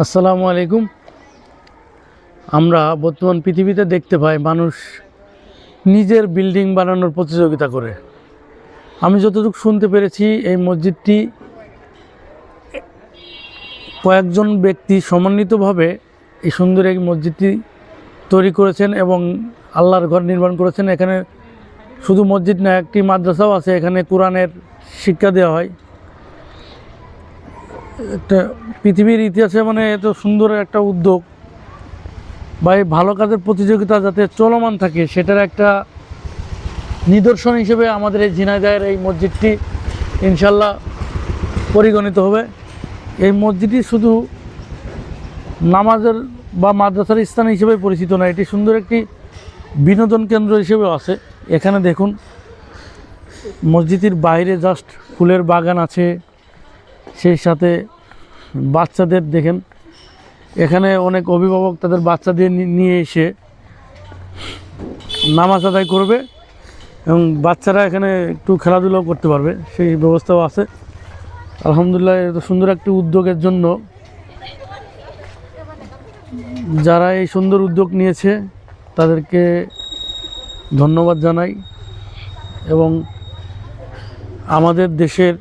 আসসালামু আলাইকুম। আমরা বর্তমান পৃথিবীতে দেখতে পাই মানুষ নিজের বিল্ডিং বানানোর প্রতিযোগিতা করে। আমি যতটুকু শুনতে পেরেছি এই মসজিদটি কয়েকজন ব্যক্তি সমন্বিতভাবে এই সুন্দর এই মসজিদটি তৈরি করেছেন এবং আল্লাহর ঘর নির্মাণ করেছেন। এখানে শুধু মসজিদ না, একটি মাদ্রাসাও আছে। এখানে কোরআনের শিক্ষা দেওয়া হয়। একটা পৃথিবীর ইতিহাসে মানে এত সুন্দর একটা উদ্যোগ বা এই ভালো কাজের প্রতিযোগিতা যাতে চলমান থাকে সেটার একটা নিদর্শন হিসেবে আমাদের এই ঝিনাইদহের এই মসজিদটি ইনশাল্লাহ পরিগণিত হবে। এই মসজিদটি শুধু নামাজের বা মাদ্রাসার স্থান হিসেবে পরিচিত না, এটি সুন্দর একটি বিনোদন কেন্দ্র হিসেবেও আছে। এখানে দেখুন মসজিদের বাইরে জাস্ট ফুলের বাগান আছে, সেই সাথে বাচ্চাদের দেখেন এখানে অনেক অভিভাবক তাদের বাচ্চাদের নিয়ে এসে নামাজ আদায় করবে এবং বাচ্চারা এখানে একটু খেলাধুলাও করতে পারবে, সেই ব্যবস্থাও আছে। আলহামদুলিল্লাহ, এত সুন্দর একটি উদ্যোগের জন্য যারা এই সুন্দর উদ্যোগ নিয়েছে তাদেরকে ধন্যবাদ জানাই এবং আমাদের দেশের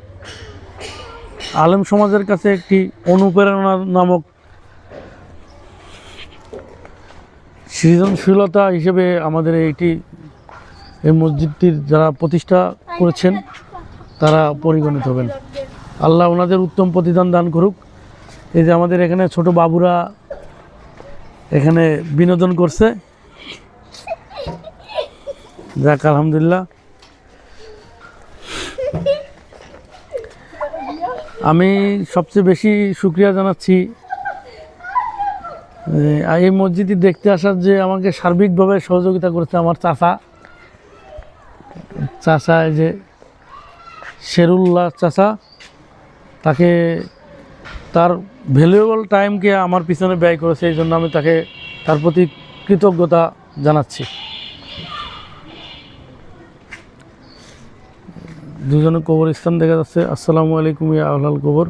আলেম সমাজের কাছে একটি অনুপ্রেরণা নামক সৃজনশীলতা হিসেবে আমাদের এই মসজিদটির যারা প্রতিষ্ঠা করেছেন তারা পরিগণিত হবেন। আল্লাহ ওনাদের উত্তম প্রতিদান দান করুক। এই যে আমাদের এখানে ছোট বাবুরা এখানে বিনোদন করছে, যাক আলহামদুলিল্লাহ। আমি সবচেয়ে বেশি শুকরিয়া জানাচ্ছি এই মসজিদটি দেখতে আসার যে আমাকে সার্বিকভাবে সহযোগিতা করেছে আমার চাচা এই যে শেরুল্লাহ চাচা, তাকে তার ভ্যালুয়েবল টাইমকে আমার পিছনে ব্যয় করেছে, এই জন্য আমি তার প্রতি কৃতজ্ঞতা জানাচ্ছি। দুজনে কবরস্থান দেখা যাচ্ছে। আসসালামু আলাইকুম ইয়া আহলাল কবর।